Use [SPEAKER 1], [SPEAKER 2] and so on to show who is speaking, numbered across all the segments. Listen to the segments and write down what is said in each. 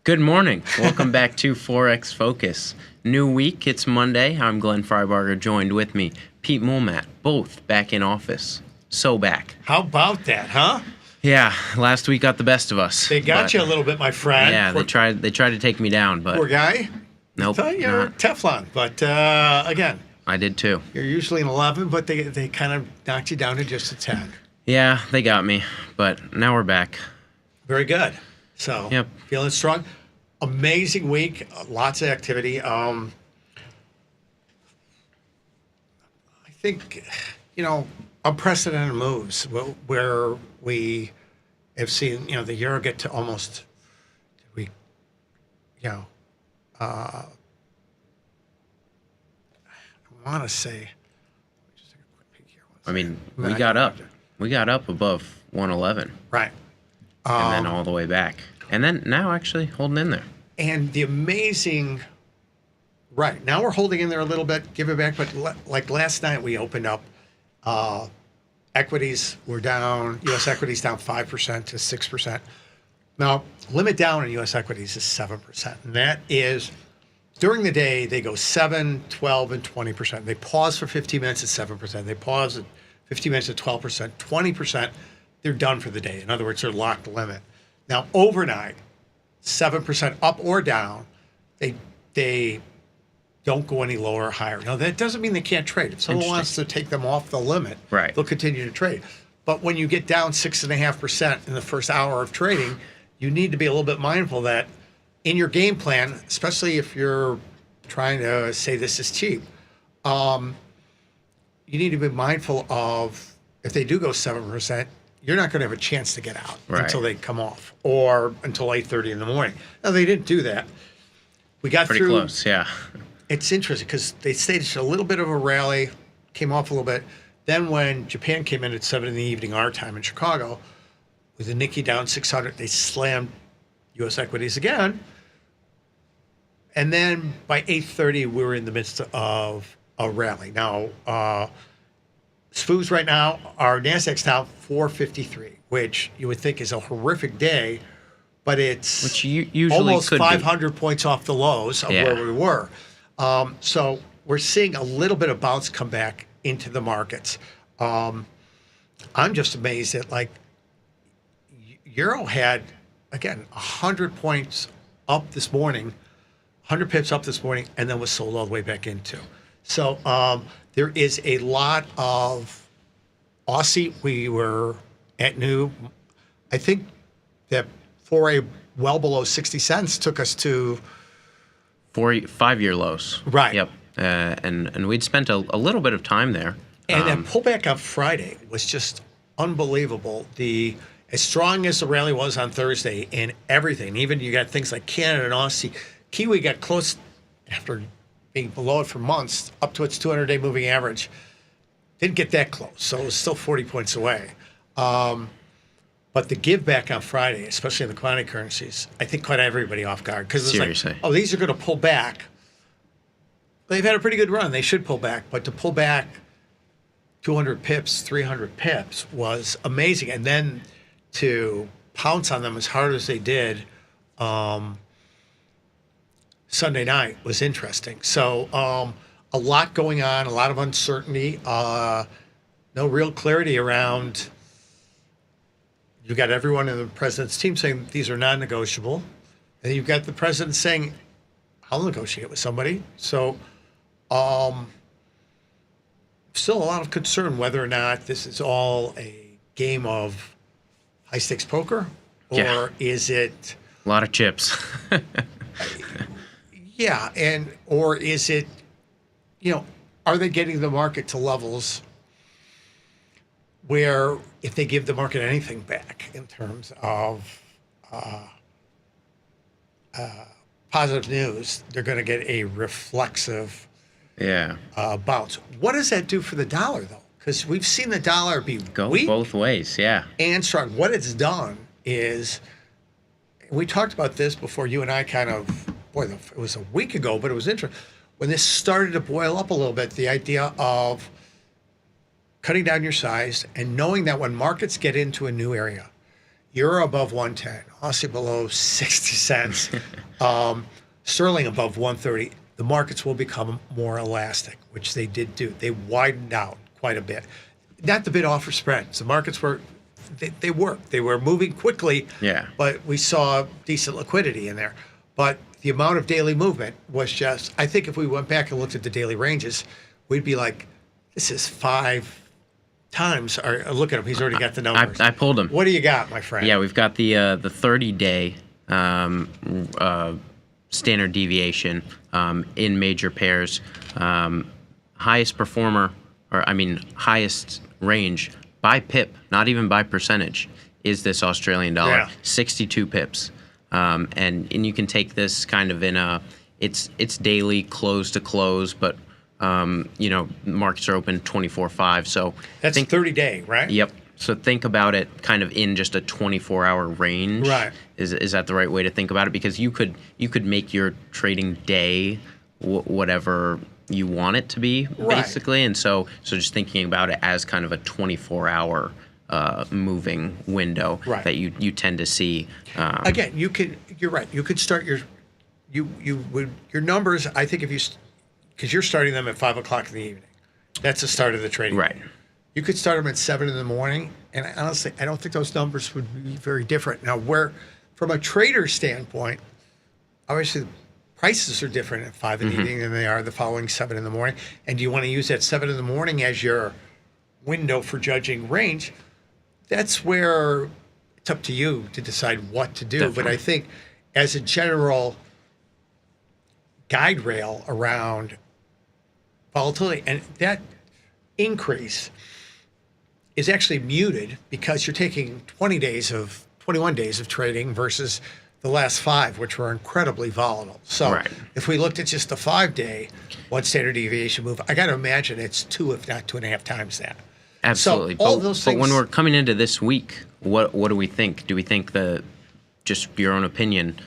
[SPEAKER 1] Good morning. Welcome back to Forex Focus. New week, it's Monday. I'm Glenn Freibarger, joined with me, Pete Mulmat, both back in office. So back.
[SPEAKER 2] How about that, huh?
[SPEAKER 1] Yeah, last week got the best of us.
[SPEAKER 2] They got you a little bit, my friend.
[SPEAKER 1] Yeah, they tried to take me down, but
[SPEAKER 2] poor guy.
[SPEAKER 1] nope.
[SPEAKER 2] I thought you were Teflon, but again,
[SPEAKER 1] I did too.
[SPEAKER 2] you're usually an 11, but they kind of knocked you down to just a 10.
[SPEAKER 1] Yeah, they got me, but now we're back.
[SPEAKER 2] Very good. So,
[SPEAKER 1] Yep.
[SPEAKER 2] feeling strong. Amazing week. Lots of activity. I think, unprecedented moves where we have seen, the euro get to almost, I want to say, just take a quick peek here.
[SPEAKER 1] I mean, we got up. We got up above 111.
[SPEAKER 2] Right.
[SPEAKER 1] And then all the way back. And then now actually holding in there.
[SPEAKER 2] And the amazing, right, now we're holding in there a little bit, give it back, but like last night we opened up, equities were down, U.S. equities down 5% to 6%. Now, limit down in U.S. equities is 7%. And that is, during the day, they go 7, 12, and 20%. They pause for 15 minutes at 7%. They pause at 15 minutes at 12%. 20%, they're done for the day. In other words, they're locked limit. Now, overnight, 7% up or down, they don't go any lower or higher. Now, that doesn't mean they can't trade. If someone wants to take them off the limit,
[SPEAKER 1] right,
[SPEAKER 2] they'll continue to trade. But when you get down 6.5% in the first hour of trading, you need to be a little bit mindful that in your game plan, especially if you're trying to say this is cheap, you need to be mindful of if they do go 7%, you're not going to have a chance to get out until they come off or until 8:30 in the morning. Now, they didn't do that. We got
[SPEAKER 1] pretty close, yeah.
[SPEAKER 2] It's interesting because they staged a little bit of a rally, came off a little bit. Then when Japan came in at 7 in the evening, our time in Chicago, with the Nikkei down 600, they slammed U.S. equities again. And then by 8:30, we were in the midst of a rally. Now, SPOOs right now, our NASDAQ's down 453, which you would think is a horrific day, but it's
[SPEAKER 1] usually
[SPEAKER 2] almost
[SPEAKER 1] could
[SPEAKER 2] 500 points off the lows of where we were. So we're seeing a little bit of bounce come back into the markets. I'm just amazed that, Euro had, again, 100 points up this morning, 100 pips up this morning, and then was sold all the way back into. So there is a lot of Aussie. We were at new. I think that for a well below 60 cents took us to
[SPEAKER 1] 5-year lows.
[SPEAKER 2] Right.
[SPEAKER 1] Yep. And we'd spent a little bit of time there.
[SPEAKER 2] And that pullback on Friday was just unbelievable. As strong as the rally was on Thursday and everything, even you got things like Canada and Aussie. Kiwi got close after being below it for months, up to its 200-day moving average. Didn't get that close, so it was still 40 points away. But the give back on Friday, especially in the commodity currencies, I think caught everybody off guard. Because it's like, oh, these are going to pull back. They've had a pretty good run. They should pull back. But to pull back 200 pips, 300 pips was amazing. And then to pounce on them as hard as they did Sunday night was interesting. So a lot going on, a lot of uncertainty, no real clarity around. You've got everyone in the president's team saying these are non-negotiable. And you've got the president saying, I'll negotiate with somebody. So still a lot of concern whether or not this is all a game of high-stakes poker, or is it...
[SPEAKER 1] A lot of chips.
[SPEAKER 2] Yeah, or is it, are they getting the market to levels where if they give the market anything back in terms of positive news, they're going to get a reflexive bounce. What does that do for the dollar, though? Because we've seen the dollar
[SPEAKER 1] go
[SPEAKER 2] weak
[SPEAKER 1] both ways,
[SPEAKER 2] and strong. What it's done is, we talked about this before you and I kind of, it was a week ago, but it was interesting. When this started to boil up a little bit, the idea of cutting down your size and knowing that when markets get into a new area, Euro above 110, Aussie below 60 cents, sterling above 130, the markets will become more elastic, which they did do. They widened out quite a bit. Not the bid offer spreads. The markets were, they worked. They were moving quickly,
[SPEAKER 1] Yeah.
[SPEAKER 2] but we saw decent liquidity in there. But the amount of daily movement was just, I think if we went back and looked at the daily ranges, we'd be like, this is 5 times. Or look at him. He's already got the numbers.
[SPEAKER 1] I pulled them.
[SPEAKER 2] What do you got, my friend?
[SPEAKER 1] Yeah, we've got the 30-day standard deviation in major pairs. Highest performer, highest range by pip, not even by percentage, is this Australian dollar.
[SPEAKER 2] Yeah.
[SPEAKER 1] 62 pips. And you can take this kind of in it's daily close to close, but markets are open 24/5. So
[SPEAKER 2] That's 30-day, right?
[SPEAKER 1] Yep. So think about it kind of in just a 24-hour range.
[SPEAKER 2] Right.
[SPEAKER 1] Is that the right way to think about it? Because you could make your trading day whatever you want it to be,
[SPEAKER 2] Right.
[SPEAKER 1] basically. And so just thinking about it as kind of a 24-hour moving window
[SPEAKER 2] Right.
[SPEAKER 1] that you tend to see.
[SPEAKER 2] Again, you're right. You could start your numbers. I think because you're starting them at 5 o'clock in the evening. That's the start of the trading.
[SPEAKER 1] Right.
[SPEAKER 2] You could start them at 7 in the morning, and honestly, I don't think those numbers would be very different. Now, from a trader standpoint, obviously the prices are different at 5 in the evening than they are the following 7 in the morning. And do you want to use that 7 in the morning as your window for judging range? That's where it's up to you to decide what to do.
[SPEAKER 1] Definitely.
[SPEAKER 2] But I think as a general guide rail around volatility, and that increase is actually muted because you're taking 21 days of trading versus the last 5, which were incredibly volatile. So
[SPEAKER 1] Right.
[SPEAKER 2] if we looked at just the 5-day, one standard deviation move, I got to imagine it's 2, if not 2.5 times that.
[SPEAKER 1] Absolutely.
[SPEAKER 2] So all
[SPEAKER 1] but,
[SPEAKER 2] those
[SPEAKER 1] but when
[SPEAKER 2] things-
[SPEAKER 1] we're coming into this week, what do we think? Do we think that, just your own opinion,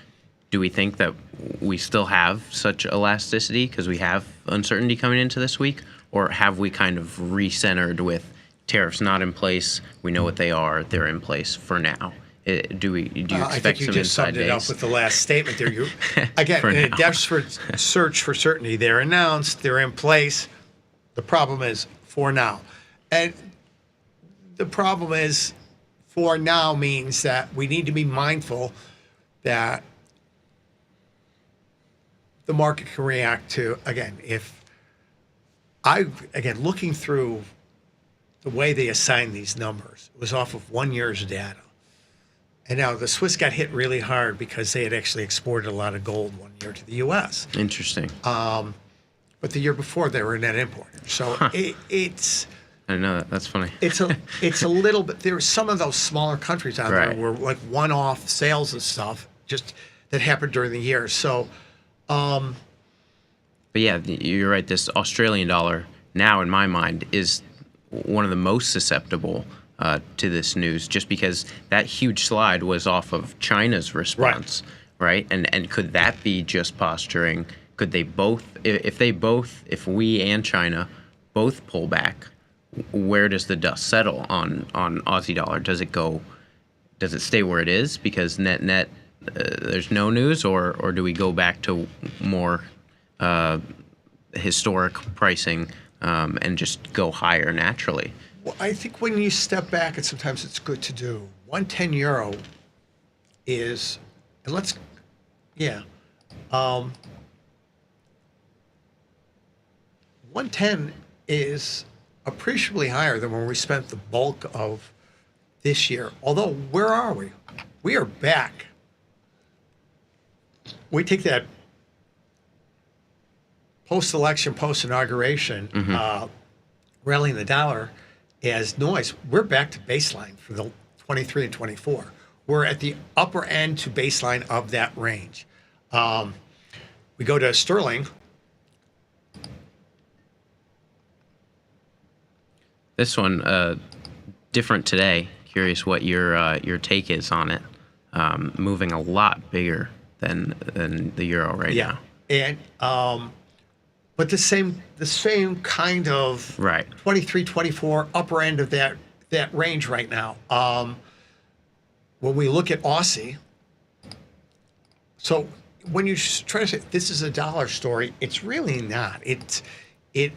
[SPEAKER 1] do we think that we still have such elasticity because we have uncertainty coming into this week? Or have we kind of recentered with tariffs not in place? We know what they are. They're in place for now. Do you
[SPEAKER 2] I
[SPEAKER 1] expect
[SPEAKER 2] think you
[SPEAKER 1] some
[SPEAKER 2] just
[SPEAKER 1] inside
[SPEAKER 2] summed it up
[SPEAKER 1] days?
[SPEAKER 2] with the last statement there. Again,
[SPEAKER 1] For
[SPEAKER 2] in a
[SPEAKER 1] now.
[SPEAKER 2] desperate search for certainty, they're announced, they're in place. The problem is for now. And the problem is for now means that we need to be mindful that the market can react to, again, looking through the way they assign these numbers, it was off of 1 year's data. And now the Swiss got hit really hard because they had actually exported a lot of gold 1 year to the U.S.
[SPEAKER 1] Interesting.
[SPEAKER 2] But the year before they were a net importer. So it's
[SPEAKER 1] I didn't know that. That's funny.
[SPEAKER 2] it's a little bit. There are some of those smaller countries out
[SPEAKER 1] Right.
[SPEAKER 2] there were like one-off sales and stuff just that happened during the year. So
[SPEAKER 1] But yeah, you're right. This Australian dollar now, in my mind, is one of the most susceptible to this news, just because that huge slide was off of China's response, right? And could that be just posturing? Could they both, if we and China both pull back, where does the dust settle on Aussie dollar? Does it stay where it is because net there's no news, or do we go back to more historic pricing and just go higher naturally?
[SPEAKER 2] well, I think when you step back, and sometimes it's good to do, 110 euro is, and let's, yeah, 110 is appreciably higher than when we spent the bulk of this year. Although, where are we? We are back. We take that post-election, post-inauguration rallying the dollar as noise. We're back to baseline for the 23 and 24. We're at the upper end to baseline of that range. We go to sterling.
[SPEAKER 1] This one, different today. Curious what your take is on it. Moving a lot bigger than the euro right now.
[SPEAKER 2] And but the same kind of
[SPEAKER 1] Right.
[SPEAKER 2] 23, 24 upper end of that range right now. when we look at Aussie, so when you try to say this is a dollar story, it's really not. It's a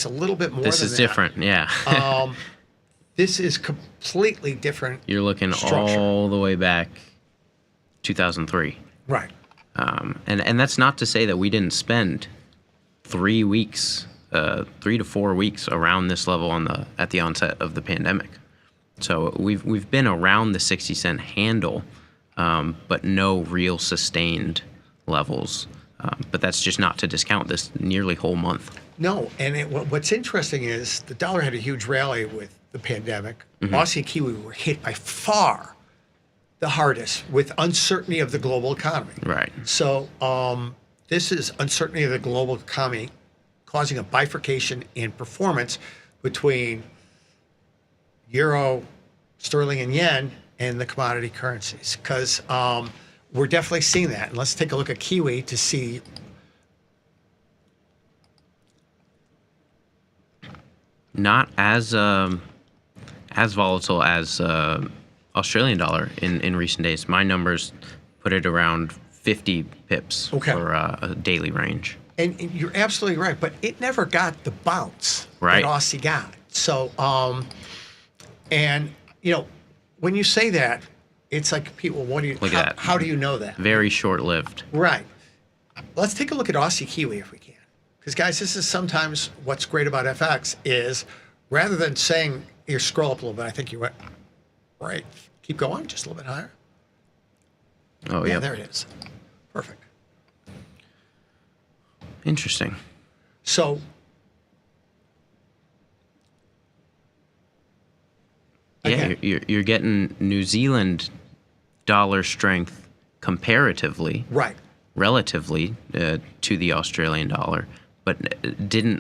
[SPEAKER 2] little bit more
[SPEAKER 1] This
[SPEAKER 2] than
[SPEAKER 1] is
[SPEAKER 2] that.
[SPEAKER 1] different, yeah.
[SPEAKER 2] This is completely different.
[SPEAKER 1] You're looking
[SPEAKER 2] structure.
[SPEAKER 1] all the way back 2003.
[SPEAKER 2] Right.
[SPEAKER 1] And that's not to say that we didn't spend 3 weeks, 3 to 4 weeks around this level at the onset of the pandemic. So we've been around the 60-cent handle, but no real sustained levels. But that's just not to discount this nearly whole month.
[SPEAKER 2] No, and what's interesting is the dollar had a huge rally with the pandemic. Aussie and Kiwi were hit by far the hardest with uncertainty of the global economy.
[SPEAKER 1] Right.
[SPEAKER 2] So this is uncertainty of the global economy causing a bifurcation in performance between euro, sterling, and yen and the commodity currencies. Because we're definitely seeing that. And let's take a look at Kiwi to see.
[SPEAKER 1] Not as volatile as Australian dollar in recent days. My numbers put it around 50 pips for a daily range.
[SPEAKER 2] And you're absolutely right, but it never got the bounce
[SPEAKER 1] Right.
[SPEAKER 2] that Aussie got. So, and you know, when you say that, it's like people, what do you?
[SPEAKER 1] Look at that.
[SPEAKER 2] How do you know that?
[SPEAKER 1] Very short-lived.
[SPEAKER 2] Right. Let's take a look at Aussie Kiwi if we can, because guys, this is sometimes what's great about FX is rather than saying here, scroll up a little bit. I think you went right. Keep going, just a little bit higher.
[SPEAKER 1] Oh
[SPEAKER 2] Yeah,
[SPEAKER 1] yeah.
[SPEAKER 2] there it is. Perfect.
[SPEAKER 1] Interesting.
[SPEAKER 2] So
[SPEAKER 1] Yeah,
[SPEAKER 2] again,
[SPEAKER 1] you're getting New Zealand dollar strength comparatively,
[SPEAKER 2] right.
[SPEAKER 1] relatively to the Australian dollar, but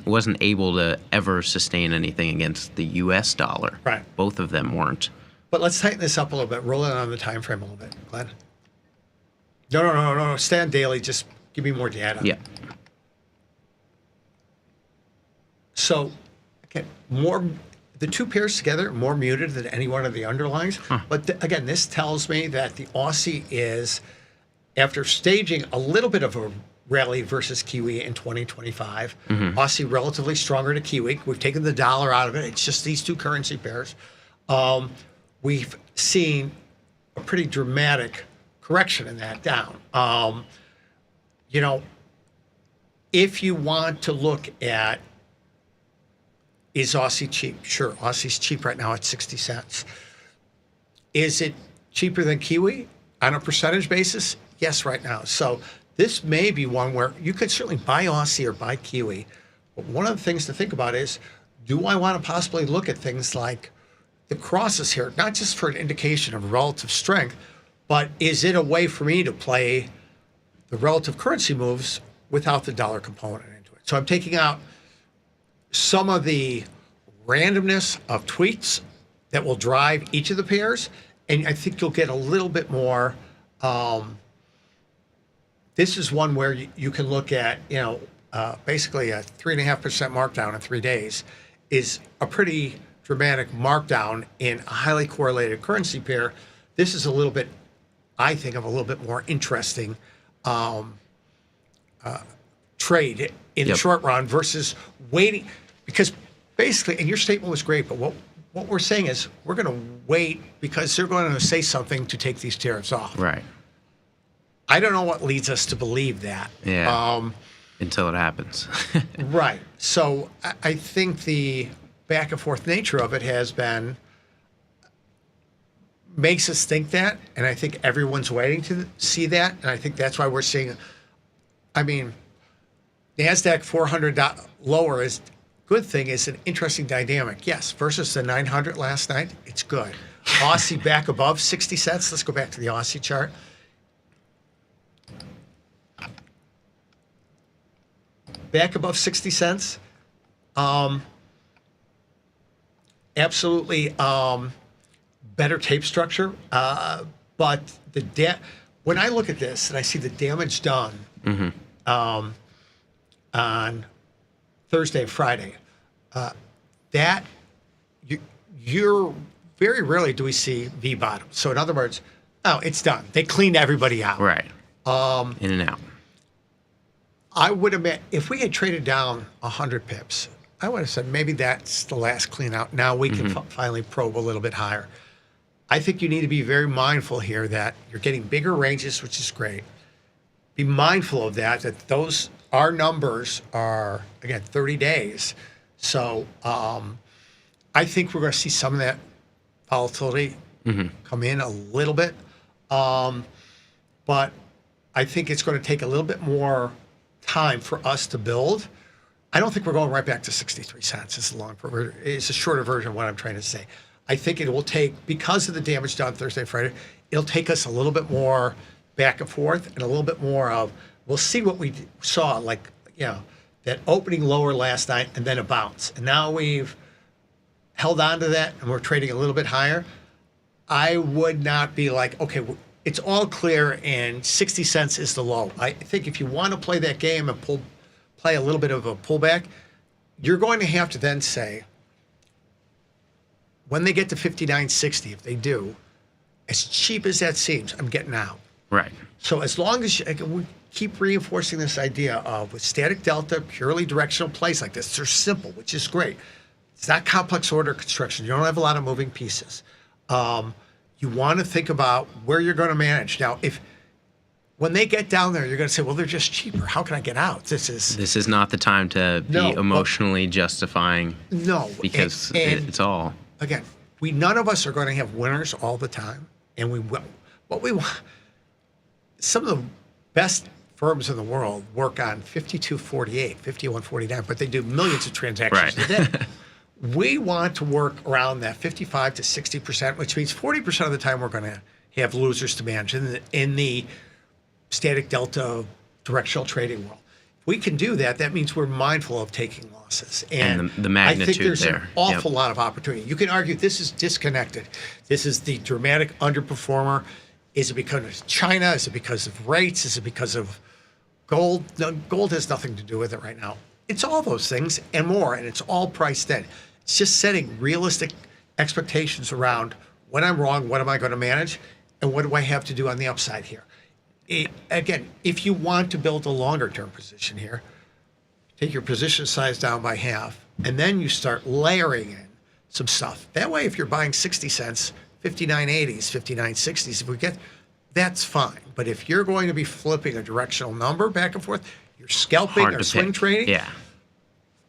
[SPEAKER 1] wasn't able to ever sustain anything against the U.S. dollar.
[SPEAKER 2] Right.
[SPEAKER 1] Both of them weren't.
[SPEAKER 2] But let's tighten this up a little bit. Roll it on the time frame a little bit, Glenn. No. Stay on daily. Just give me more data.
[SPEAKER 1] Yeah.
[SPEAKER 2] So, again, the two pairs together more muted than any one of the underlyings. But again, this tells me that the Aussie is, after staging a little bit of a rally versus Kiwi in 2025, Aussie relatively stronger to Kiwi. We've taken the dollar out of it. It's just these two currency pairs. We've seen a pretty dramatic correction in that down. You know, if you want to look at, is Aussie cheap? Sure, Aussie's cheap right now at 60 cents. Is it cheaper than Kiwi on a percentage basis? Yes, right now. So this may be one where you could certainly buy Aussie or buy Kiwi. But one of the things to think about is, do I want to possibly look at things like the crosses here, not just for an indication of relative strength, but is it a way for me to play the relative currency moves without the dollar component into it? So I'm taking out some of the randomness of tweets that will drive each of the pairs, and I think you'll get a little bit more. This is one where you can look at, basically a 3.5% markdown in 3 days is a pretty dramatic markdown in a highly correlated currency pair. This is a little bit, I think, of a little bit more interesting trade in the short run versus waiting, because basically, and your statement was great, but what we're saying is we're going to wait because they're going to say something to take these tariffs off.
[SPEAKER 1] Right.
[SPEAKER 2] I don't know what leads us to believe that.
[SPEAKER 1] Yeah. Until it happens.
[SPEAKER 2] Right. So I think the back and forth nature of it makes us think that, and I think everyone's waiting to see that, and I think that's why we're seeing, NASDAQ 400 lower is good thing, is an interesting dynamic. Yes, versus the 900 last night, it's good. Aussie back above 60 cents. Let's go back to the Aussie chart. Back above 60 cents. Absolutely better tape structure. But when I look at this and I see the damage done on Thursday and Friday, that you're very rarely do we see V bottom. So in other words, oh, it's done. They cleaned everybody out.
[SPEAKER 1] Right. In and out.
[SPEAKER 2] I would have if we had traded down 100 pips, I would have said maybe that's the last clean out. Now we can finally probe a little bit higher. I think you need to be very mindful here that you're getting bigger ranges, which is great. Be mindful of that our numbers are, again, 30 days. So I think we're going to see some of that volatility come in a little bit. But I think it's going to take a little bit more time for us to build. I don't think we're going right back to 63 cents. It's a shorter version of what I'm trying to say. I think it will take, because of the damage done Thursday, Friday, it'll take us a little bit more back and forth and a little bit more of, we'll see what we saw, like, that opening lower last night and then a bounce. And now we've held on to that and we're trading a little bit higher. I would not be like, okay, it's all clear and 60 cents is the low. I think if you want to play that game and play a little bit of a pullback, you're going to have to then say, when they get to 59.60, if they do, as cheap as that seems, I'm getting out.
[SPEAKER 1] Right.
[SPEAKER 2] So as long as we keep reinforcing this idea of with static delta, purely directional plays like this, they're simple, which is great. It's not complex order construction. You don't have a lot of moving pieces. You want to think about where you're going to manage. Now, when they get down there, you're going to say, well, they're just cheaper. How can I get out? This
[SPEAKER 1] is not the time to be emotionally justifying.
[SPEAKER 2] No.
[SPEAKER 1] Because it's all.
[SPEAKER 2] Again, none of us are going to have winners all the time. And what we want, some of the best firms in the world work on 52.48, 51.49, but they do millions of transactions a day. We want to work around that 55 to 60%, which means 40% of the time we're going to have losers to manage in the static delta directional trading world. If we can do that, that means we're mindful of taking losses.
[SPEAKER 1] And the magnitude
[SPEAKER 2] I think there's
[SPEAKER 1] there.
[SPEAKER 2] An awful lot of opportunity. You can argue this is disconnected. This is the dramatic underperformer. Is it because of China? Is it because of rates? Is it because of gold? No, gold has nothing to do with it right now. It's all those things and more, and it's all priced in. It's just setting realistic expectations around when I'm wrong, what am I going to manage, and what do I have to do on the upside here. Again, if you want to build a longer-term position here, take your position size down by half, and then you start layering in some stuff. That way, if you're buying 60 cents, 59.80s, 59.60s, if we get, that's fine. But if you're going to be flipping a directional number back and forth, you're scalping or swing trading,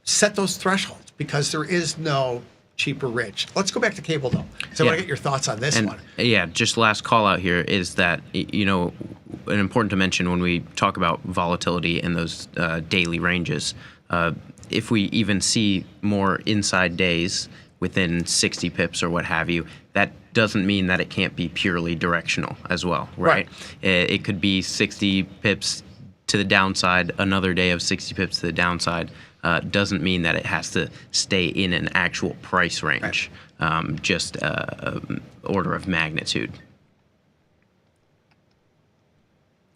[SPEAKER 2] set those thresholds because there is no cheaper rich. Let's go back to cable though. So I want to get your thoughts on this one.
[SPEAKER 1] Yeah, just last call out here is that, important to mention when we talk about volatility and those daily ranges, if we even see more inside days within 60 pips or what have you, that doesn't mean that it can't be purely directional as well, right? It could be 60 pips to the downside, another day of 60 pips to the downside. Doesn't mean that it has to stay in an actual price range, just order of magnitude.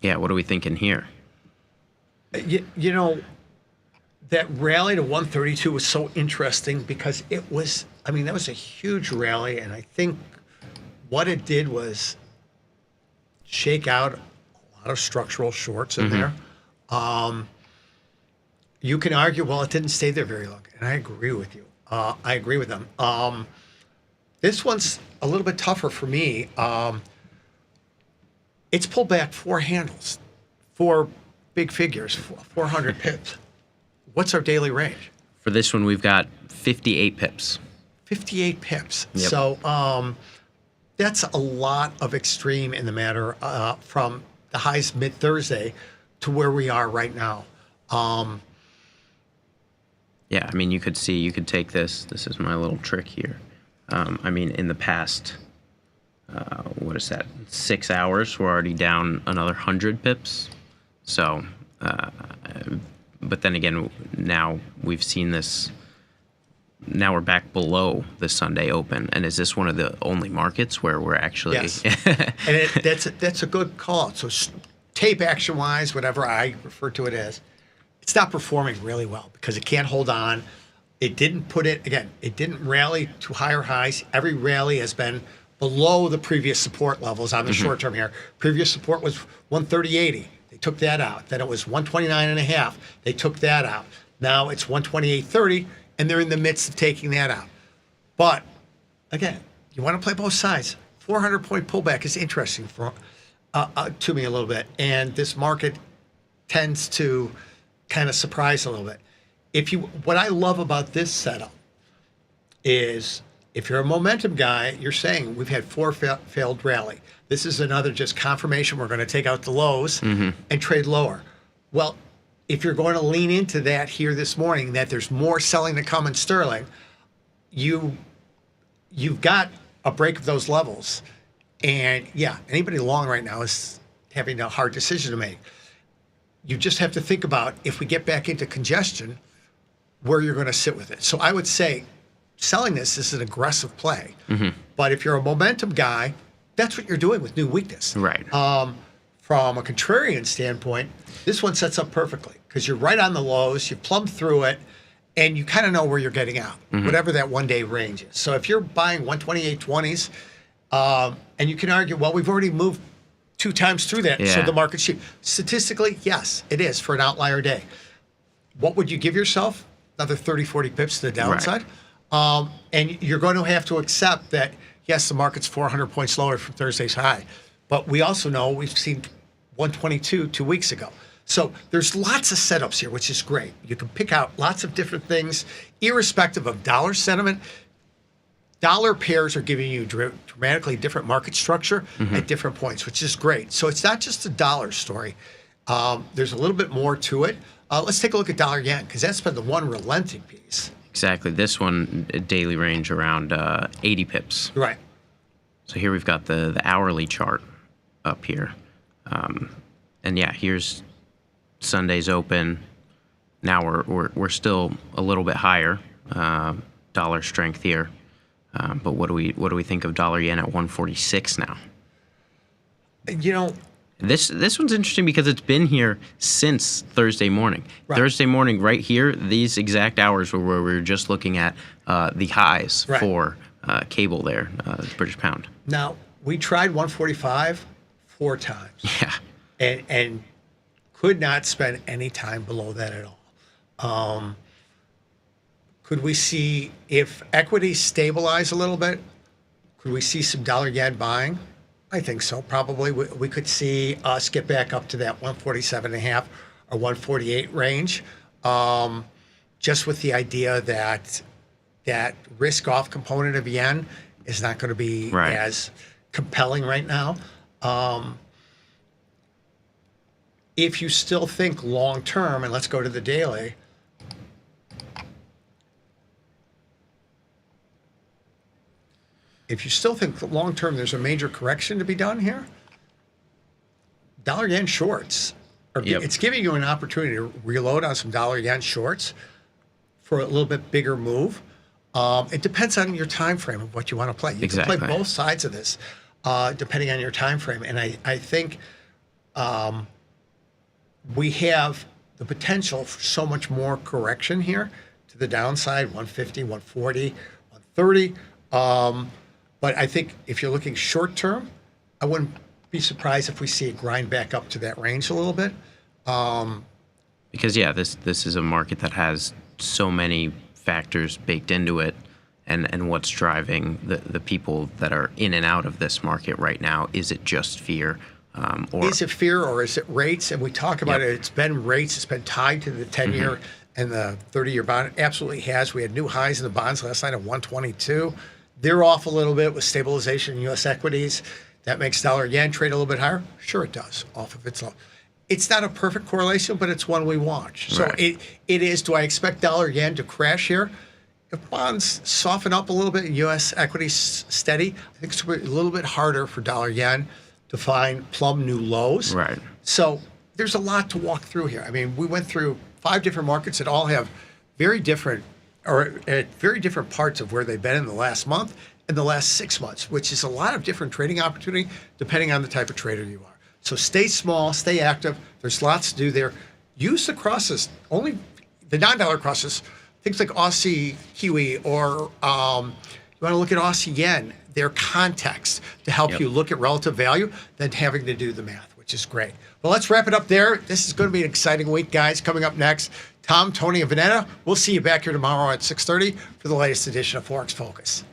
[SPEAKER 1] Yeah, what are we thinking here?
[SPEAKER 2] That rally to 132 was so interesting because that was a huge rally, and I think what it did was shake out a lot of structural shorts in there. You can argue, well, it didn't stay there very long, and I agree with you. I agree with them. This one's a little bit tougher for me. It's pulled back 4 handles, 4 big figures, 400 pips. What's our daily range?
[SPEAKER 1] For this one, we've got 58 pips.
[SPEAKER 2] 58 pips.
[SPEAKER 1] Yep.
[SPEAKER 2] So that's a lot of extreme in the matter from the highs mid-Thursday to where we are right now.
[SPEAKER 1] Yeah, you could take this. This is my little trick here. In the past, what is that? 6 hours, we're already down another 100 pips. So, but then again, now we've seen this. Now we're back below the Sunday open, and is this one of the only markets where we're actually?
[SPEAKER 2] Yes, and that's a good call. So, tape action wise, whatever I refer to it as, it's not performing really well because it can't hold on. It didn't put it, again, it didn't rally to higher highs. Every rally has been below the previous support levels on the short term here. Previous support was 130.80. They took that out. Then it was 129.5. They took that out. Now it's 128.30, and they're in the midst of taking that out. But again, you want to play both sides. 400-point pullback is interesting for to me a little bit, and this market tends to kind of surprise a little bit. What I love about this setup is if you're a momentum guy, you're saying we've had 4 failed rally. This is another just confirmation we're going to take out the lows and trade lower. Well, if you're going to lean into that here this morning, that there's more selling to come in sterling, you've got a break of those levels. And yeah, anybody long right now is having a hard decision to make. You just have to think about, if we get back into congestion, where you're going to sit with it. So I would say selling this is an aggressive play. But if you're a momentum guy, that's what you're doing with new weakness.
[SPEAKER 1] Right.
[SPEAKER 2] From a contrarian standpoint, this one sets up perfectly because you're right on the lows, you plumb through it, and you kind of know where you're getting out, whatever that one-day range is. So if you're buying 128.20s, and you can argue, well, we've already moved 2 times through that, so the market's cheap. Statistically, yes, it is for an outlier day. What would you give yourself? Another 30, 40 pips to the downside. Right. And you're going to have to accept that, yes, the market's 400 points lower from Thursday's high. But we also know we've seen 122 2 weeks ago. So there's lots of setups here, which is great. You can pick out lots of different things, irrespective of dollar sentiment. Dollar pairs are giving you dramatically different market structure at different points, which is great. So it's not just a dollar story. There's a little bit more to it. Let's take a look at dollar yen, because that's been the one relenting piece.
[SPEAKER 1] Exactly. This one, daily range around 80 pips.
[SPEAKER 2] Right.
[SPEAKER 1] So here we've got the hourly chart up here. And yeah, here's Sunday's open. Now we're still a little bit higher, dollar strength here. But what do we think of dollar yen at 146 now?
[SPEAKER 2] You know,
[SPEAKER 1] this one's interesting because it's been here since Thursday morning.
[SPEAKER 2] Right.
[SPEAKER 1] Thursday morning, right here, these exact hours were where we were just looking at the highs for cable there, British pound.
[SPEAKER 2] Now, we tried 145 4 times.
[SPEAKER 1] Yeah.
[SPEAKER 2] And could not spend any time below that at all. Could we see, if equities stabilize a little bit, could we see some dollar yen buying? I think so. Probably we could see us get back up to that 147.5 or 148 range, just with the idea that that risk-off component of yen is not going to be as compelling right now. If you still think long-term, and let's go to the daily, if you still think that long-term there's a major correction to be done here, dollar yen shorts, it's giving you an opportunity to reload on some dollar yen shorts for a little bit bigger move. It depends on your time frame of what you want to play. You can play both sides of this depending on your time frame. And I think we have the potential for so much more correction here to the downside, 150, 140, 130. But I think if you're looking short term, I wouldn't be surprised if we see it grind back up to that range a little bit.
[SPEAKER 1] Because this is a market that has so many factors baked into it, and what's driving the people that are in and out of this market right now. Is it just fear? Or
[SPEAKER 2] is it fear, or is it rates? And we talk about it. It's been rates. It's been tied to the 10-year and the 30-year bond. It absolutely has. We had new highs in the bonds last night at 122. They're off a little bit with stabilization in U.S. equities. That makes dollar yen trade a little bit higher. Sure, it does, off of its low. It's not a perfect correlation, but it's one we watch. So it is. Do I expect dollar yen to crash here? If bonds soften up a little bit and U.S. equities steady, I think it's a little bit harder for dollar yen to find plumb new lows.
[SPEAKER 1] Right.
[SPEAKER 2] So there's a lot to walk through here. I mean, we went through 5 different markets that all have very different, or at very different parts of where they've been in the last month and the last 6 months, which is a lot of different trading opportunity depending on the type of trader you are. So stay small, stay active. There's lots to do there. Use the crosses, only the non-dollar crosses, things like Aussie Kiwi or you want to look at Aussie Yen, their context to help you look at relative value than having to do the math, which is great. Well, let's wrap it up there. This is going to be an exciting week, guys. Coming up next, Tom, Tony, and Vanetta. We'll see you back here tomorrow at 6:30 for the latest edition of Forex Focus.